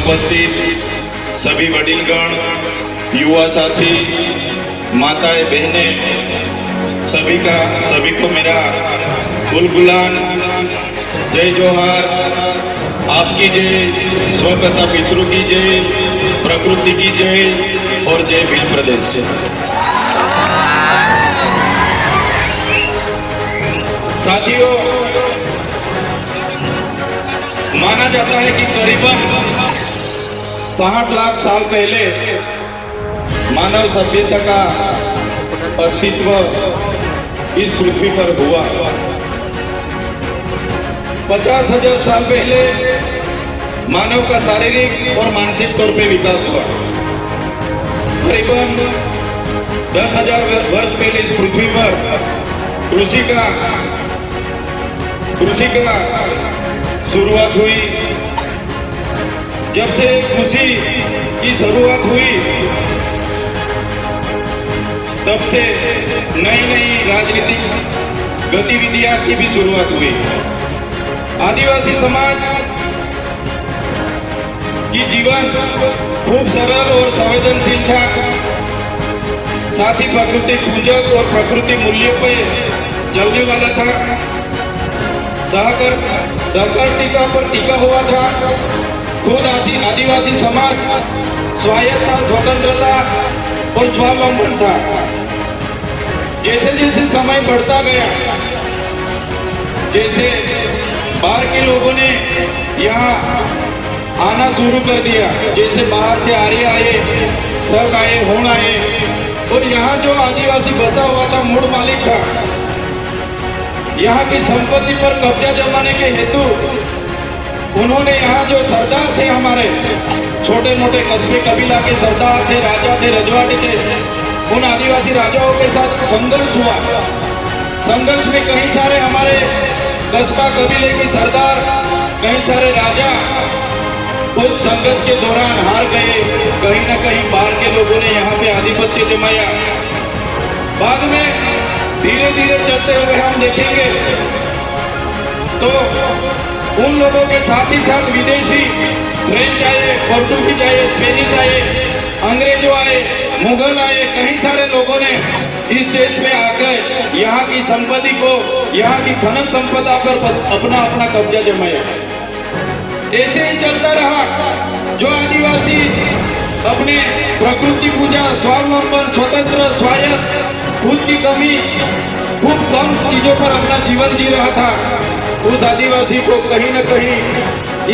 उपस्थित सभी वडीलगण, युवा साथी, माताएं, बहनें, सभी को मेरा गुलगुलान, जय जोहार। आपकी जय, स्वकथा पितृ की जय, प्रकृति की जय और जय भील प्रदेश। साथियों, माना जाता है कि करीबन 60 लाख साल पहले मानव सभ्यता का अस्तित्व इस पृथ्वी पर हुआ। 50,000 साल पहले मानव का शारीरिक और मानसिक तौर पे विकास हुआ। करीबन 10,000 वर्ष पहले इस पृथ्वी पर कृषि का शुरुआत हुई। जब से कृषि की शुरुआत हुई, तब से नई नई राजनीतिक गतिविधियां की भी शुरुआत हुई। आदिवासी समाज की जीवन खूब सरल और संवेदनशील था। साथ ही प्रकृति पूजक और प्रकृति मूल्यों पर चलने वाला था। सहकार पर टिका हुआ था। खुद आदिवासी समाज स्वायत्तता, स्वतंत्रता और स्वावलंबन था। जैसे जैसे समय बढ़ता गया, जैसे बाहर के लोगों ने यहाँ आना शुरू कर दिया, जैसे बाहर से आर्य आए, शक आए, होण आए, और यहाँ जो आदिवासी बसा हुआ था, मूल मालिक था, यहाँ की संपत्ति पर कब्जा जमाने के हेतु उन्होंने यहाँ जो सरदार थे, हमारे छोटे मोटे कस्बे कबीला के सरदार थे, राजा थे, रजवाड़े थे, उन आदिवासी राजाओं के साथ संघर्ष हुआ। संघर्ष में कई सारे हमारे कस्बा कबीले के सरदार, कई सारे राजा उस संघर्ष के दौरान हार गए। कहीं ना कहीं बाहर के लोगों ने यहाँ पे आधिपत्य जमाया। बाद में धीरे धीरे चलते हुए हम देखेंगे तो उन लोगों के साथ ही साथ विदेशी फ्रेंच आए, पोर्टुगीज आए, स्पेनिश आए, अंग्रेजों आए, मुगल आए, कई सारे लोगों ने इस देश में आकर यहाँ की संपत्ति को, यहाँ की खनन संपदा पर अपना अपना कब्जा जमाया। ऐसे ही चलता रहा। जो आदिवासी अपने प्रकृति पूजा, स्वावलंबन, स्वतंत्र, स्वायत्त, खुद की कमी, खूब कम चीजों पर अपना जीवन जी रहा था, उस आदिवासी को कहीं न कहीं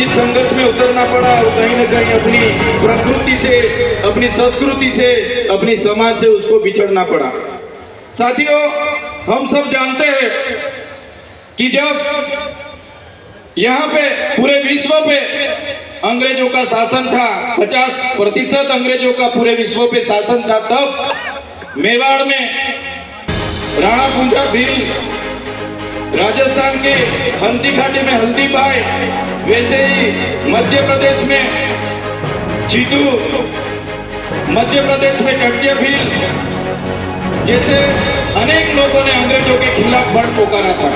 इस संघर्ष में उतरना पड़ा और कहीं न कहीं अपनी प्रकृति से, अपनी संस्कृति से, अपनी समाज से उसको बिछड़ना पड़ा। साथियों, हम सब जानते हैं कि जब यहाँ पे पूरे विश्व पे अंग्रेजों का शासन था, 50% अंग्रेजों का पूरे विश्व पे शासन था, तब मेवाड़ में राणा पूंजा भील, राजस्थान के हल्दी घाटी में हल्दी बाई, वैसे ही मध्य प्रदेश में जीतू, मध्य प्रदेश में टट्टिया भील, जैसे अनेक लोगों ने अंग्रेजों के खिलाफ बड़ पोकारा था।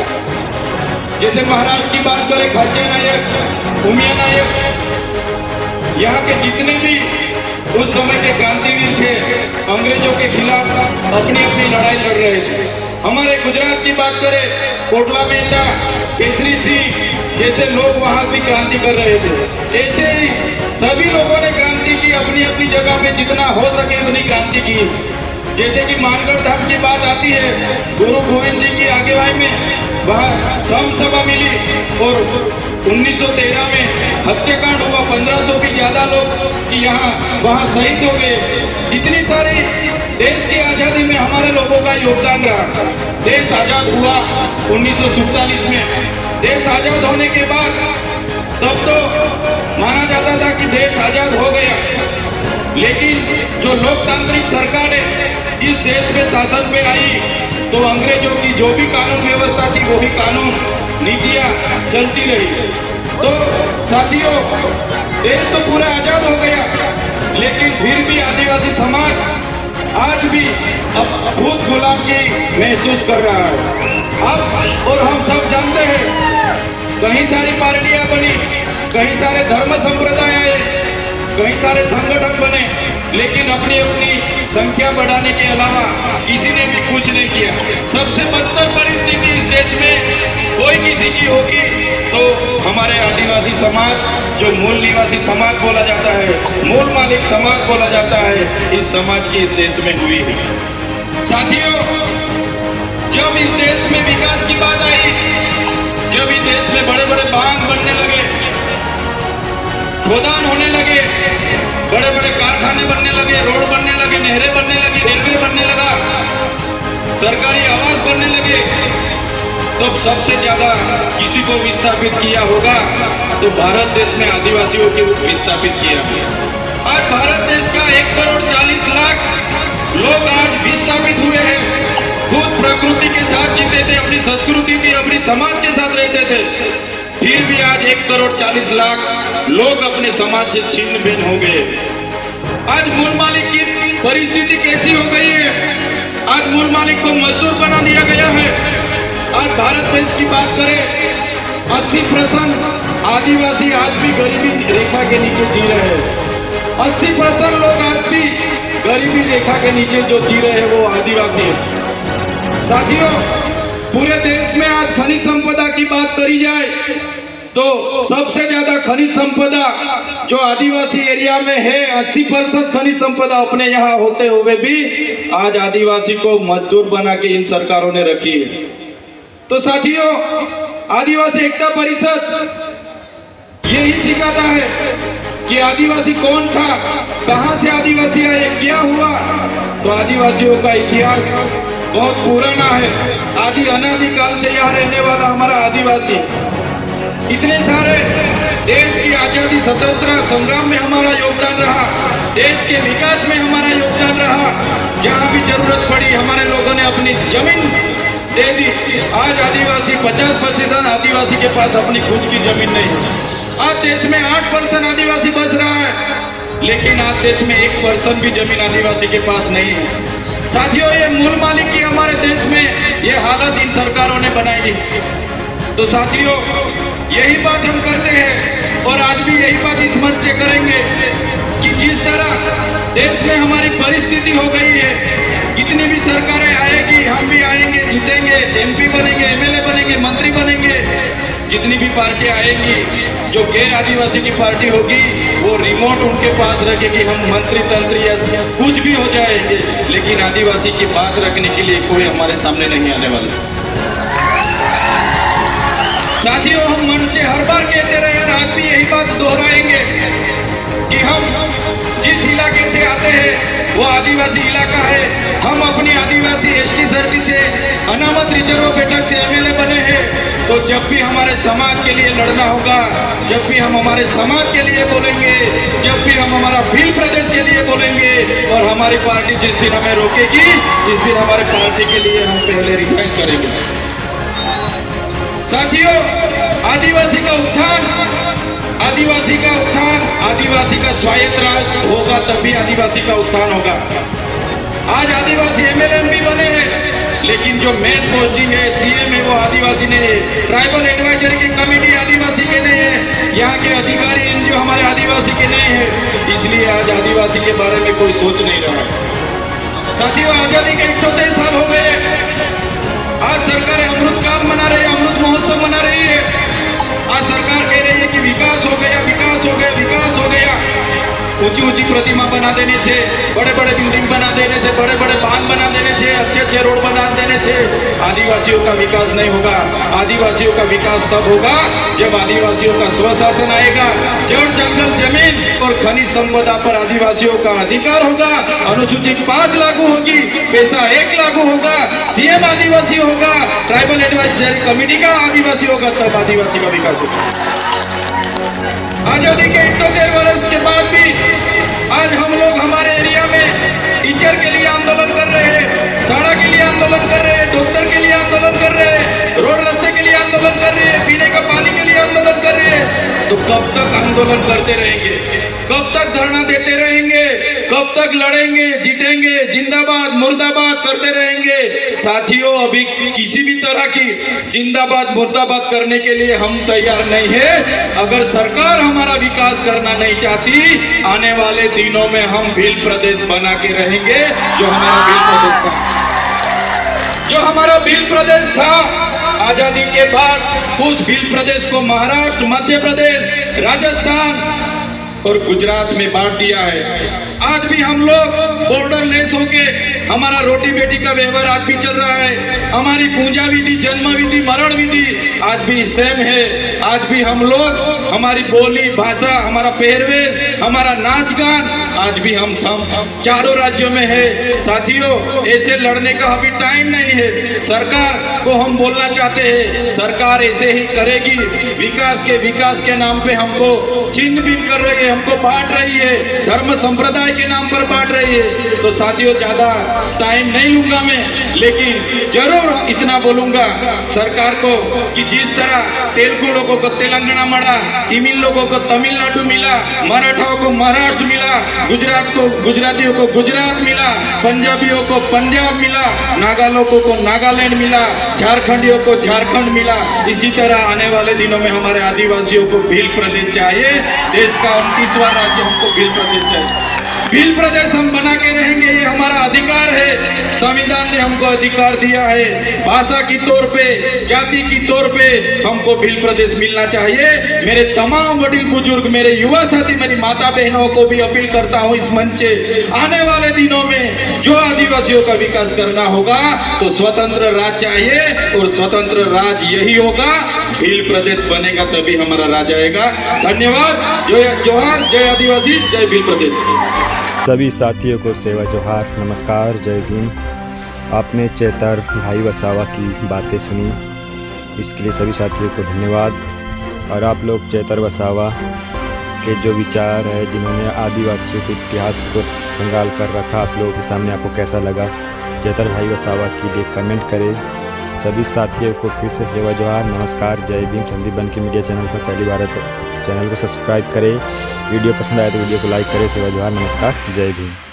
जैसे महाराष्ट्र की बात करें, खाद्य नायक, उमिया नायक, यहाँ के जितने भी उस समय के क्रांतिवीर थे, अंग्रेजों के खिलाफ अपनी अपनी लड़ाई लड़ रहे थे। हमारे गुजरात की बात करें, कोटला मेहता, केसरी सिंह जैसे लोग वहां भी क्रांति कर रहे थे। ऐसे ही सभी लोगों ने क्रांति की, अपनी अपनी जगह पे जितना हो सके उतनी क्रांति की। जैसे कि मानगढ़ धाम की बात आती है, गुरु गोविंद जी की आगुवाई में वहाँ सम सभा मिली और 1913 में हत्याकांड हुआ। 1500 भी ज्यादा लोग यहाँ वहाँ शहीद हो गए। इतनी सारी देश की आजादी में हमारे लोगों का योगदान रहा। देश आजाद हुआ 1947 में। देश आजाद होने के बाद तब तो माना जाता था कि देश आजाद हो गया, लेकिन जो लोकतांत्रिक सरकारें इस देश में शासन पे आई तो अंग्रेजों की जो भी कानून व्यवस्था थी वही कानून नीतियां चलती रही। तो साथियों, देश तो पूरा आजाद हो गया, लेकिन फिर भी आदिवासी समाज आज भी अब खुद गुलामी महसूस कर रहा है। अब और हम सब जानते हैं, कई सारी पार्टियां बनी, कई सारे धर्म संप्रदाय आए, कई सारे संगठन बने, लेकिन अपनी अपनी संख्या बढ़ाने के अलावा किसी ने भी कुछ नहीं किया। सबसे बदतर परिस्थिति इस देश में कोई किसी की होगी तो हमारे आदिवासी समाज, जो मूल निवासी समाज बोला जाता है, मूल मालिक समाज बोला जाता है, इस समाज की इस देश में हुई है। साथियों, जब इस देश में विकास की बात आई, जब इस देश में बड़े बड़े बांध बनने लगे, खोदान होने लगे, बड़े बड़े कारखाने बनने लगे, रोड बनने लगे, नहरें बनने लगी, रेलवे बनने लगा, सरकारी आवास बनने लगे, तब सबसे ज्यादा किसी को विस्थापित किया होगा तो भारत देश में आदिवासियों को विस्थापित किया। आज भारत देश का 1,40,00,000 लोग आज विस्थापित हुए हैं। खुद प्रकृति के साथ जीते थे, अपनी संस्कृति थी, अपनी समाज के साथ रहते थे, फिर भी आज 1,40,00,000 लोग अपने समाज से छिन्न भिन्न हो गए। आज मूल मालिक की परिस्थिति कैसी हो गई है? आज मूल मालिक को मजदूर बना दिया गया है। आज भारत देश की बात करें, 80% आदिवासी आज भी गरीबी रेखा के नीचे जी रहे हैं। 80% लोग आज भी गरीबी रेखा के नीचे जो जी रहे हैं वो आदिवासी है। साथियों, पूरे देश में आज खनिज संपदा की बात करी जाए तो सबसे ज्यादा खनिज संपदा जो आदिवासी एरिया में है, 80% खनिज संपदा अपने यहाँ होते हुए भी आज आदिवासी को मजदूर बना के इन सरकारों ने रखी है। तो साथियों, आदिवासी एकता परिषद यही सिखाता है कि आदिवासी कौन था, कहां से आदिवासी आए, क्या हुआ। तो आदिवासियों का इतिहास बहुत पुराना है। आदि अनादि काल से यहाँ रहने वाला हमारा आदिवासी, इतने सारे देश की आजादी स्वतंत्रता संग्राम में हमारा योगदान रहा, देश के विकास में हमारा योगदान रहा। जहां भी जरूरत पड़ी हमारे लोगों ने अपनी जमीन दे दी। आज आदिवासी 50% आदिवासी के पास अपनी खुद की जमीन नहीं है। आज देश में 8% आदिवासी बस रहा है, लेकिन आज देश में 1% भी जमीन आदिवासी के पास नहीं है। साथियों, ये मूल मालिक की हमारे देश में ये हालत इन सरकारों ने बनाई है। तो साथियों, यही बात हम करते हैं और आज भी यही बात इस मंच से करेंगे कि जिस तरह देश में हमारी परिस्थिति हो गई है, कितनी भी सरकारें आएगी, हम भी आएंगे, जीतेंगे, एमपी बनेंगे, एमएलए बनेंगे, मंत्री बनेंगे, जितनी भी पार्टी आएंगी, जो गैर आदिवासी की पार्टी होगी वो रिमोट उनके पास रखेगी, हम मंत्री तंत्री या कुछ भी हो जाएंगे, लेकिन आदिवासी की बात रखने के लिए कोई हमारे सामने नहीं आने वाला। साथियों, हम मन से हर बार कहते रहे और आज भी यही बात दोहराएंगे कि हम जिस इलाके से आते हैं वो आदिवासी इलाका है। हम अपनी आदिवासी एसटी सर्टी से अनामत रिजर्व बैठक से एमएलए बने हैं। तो जब भी हमारे समाज के लिए लड़ना होगा, जब भी हम हमारे समाज के लिए बोलेंगे, जब भी हम हमारा भील प्रदेश के लिए बोलेंगे और हमारी पार्टी जिस दिन हमें रोकेगी, इस दिन हमारे पार्टी के लिए हम पहले रिजाइन करेंगे। साथियों, आदिवासी का उत्थान, आदिवासी का उत्थान, आदिवासी का स्वायत्त राज होगा तभी आदिवासी का उत्थान होगा। आज आदिवासी एमएलए भी बने हैं, लेकिन जो मेन पोस्टिंग है सीएम है वो आदिवासी नहीं है। ट्राइबल एडवाइजरी की कमेटी आदिवासी के नहीं है, यहाँ के अधिकारी एनजीओ हमारे आदिवासी के नहीं है, इसलिए आज आदिवासी के बारे में कोई सोच नहीं रहा। साथियों, आजादी के 78 साल हो गए। आज सरकार अमृतकाल मना रही है, अमृत महोत्सव मना रही है। आज सरकार कह रही है कि विकास हो गया, विकास हो गया, विकास हो गया। ऊंची ऊंची प्रतिमा बना देने से, बड़े बड़े बिल्डिंग बना देने से, बड़े बड़े बांध बना देने से, अच्छे अच्छे रोड बना देने से आदिवासियों का विकास नहीं होगा। आदिवासियों का विकास तब होगा जब आदिवासियों का स्वशासन आएगा, जड़ जंगल जमीन और खनिज संपदा पर आदिवासियों का अधिकार होगा, अनुसूची 5 लागू होगी, पैसा 1 लागू होगा, सीएम आदिवासी होगा, ट्राइबल एडवाइजरी कमेटी का आदिवासी होगा, तब आदिवासी का विकास होगा। आजादी के 78 वर्ष के बाद भी आज हम लोग हमारे एरिया में टीचर के लिए आंदोलन कर रहे हैं, सड़क के लिए आंदोलन कर रहे हैं, डॉक्टर के लिए आंदोलन कर रहे हैं, रोड रास्ते के लिए आंदोलन कर रहे हैं, पीने का पानी के लिए आंदोलन कर रहे हैं। तो कब तक आंदोलन करते रहेंगे? कब तक धरना देते रहेंगे, कब तक लड़ेंगे, जीतेंगे, जिंदाबाद मुर्दाबाद करते रहेंगे। साथियों, अभी किसी भी तरह की जिंदाबाद मुर्दाबाद करने के लिए हम तैयार नहीं है। अगर सरकार हमारा विकास करना नहीं चाहती, आने वाले दिनों में हम भील प्रदेश बना के रहेंगे। जो हमारा भील प्रदेश था, आजादी के बाद उस भील प्रदेश को महाराष्ट्र, मध्य प्रदेश, राजस्थान और गुजरात में बांट दिया है। आज भी हम लोग बॉर्डर लेस होके हमारा रोटी बेटी का व्यवहार आज भी चल रहा है। हमारी पूजा विधि, जन्म विधि, मरण विधि आज भी सेम है। आज भी हम लोग, हमारी बोली भाषा, हमारा पहरवेश, हमारा नाच गान आज भी हम चारों राज्यों में है। साथियों, ऐसे लड़ने का अभी टाइम नहीं है। सरकार को हम बोलना चाहते हैं, सरकार ऐसे ही करेगी। विकास के नाम पे हमको छिन्न भिन्न कर रही है, हमको बांट रही है, धर्म संप्रदाय के नाम पर बांट रही है। तो साथियों, ज्यादा टाइम नहीं लूंगा मैं, लेकिन जरूर इतना बोलूंगा सरकार को कि जिस तरह तेलुगु लोगों को तेलंगाना मिला, तमिल लोगों को तमिलनाडु मिला, मराठाओं को महाराष्ट्र मिला, गुजरातियों को गुजरात मिला, पंजाबियों को पंजाब मिला, नागा लोगों को नागालैंड मिला, झारखंडियों को झारखंड मिला। इसी तरह आने वाले दिनों में हमारे आदिवासियों को भील प्रदेश चाहिए। देश का 29वां राज्य हमको भील प्रदेश चाहिए। भील प्रदेश हम बना के रहेंगे, ये हमारा अधिकार है। संविधान ने हमको अधिकार दिया है। भाषा की तौर पे, जाति की तौर पे हमको भील प्रदेश मिलना चाहिए। मेरे तमाम बड़े बुजुर्ग, मेरे युवा साथी, मेरी माता बहनों को भी अपील करता हूँ इस मंच से, आने वाले दिनों में जो आदिवासियों का विकास करना होगा तो स्वतंत्र राज चाहिए, और स्वतंत्र राज यही होगा, भील प्रदेश बनेगा तभी हमारा राज आएगा। धन्यवाद। जय जोहार, जय आदिवासी, जय भील प्रदेश। सभी साथियों को सेवा जोहार, नमस्कार, जय भीम। आपने चेतर भाई वसावा की बातें सुनी, इसके लिए सभी साथियों को धन्यवाद। और आप लोग चेतर वसावा के जो विचार है, जिन्होंने आदिवासियों के इतिहास को खंगाल कर रखा, आप लोगों के सामने आपको कैसा लगा, चेतर भाई वसावा के लिए कमेंट करें। सभी साथियों को फिर से सेवा जोहार, नमस्कार, जय भीम। संदीप बनकी मीडिया चैनल पर पहली बार है तो चैनल को सब्सक्राइब करें। वीडियो पसंद आए तो वीडियो को लाइक करें। सेवा जोहार, नमस्कार, जय भीम।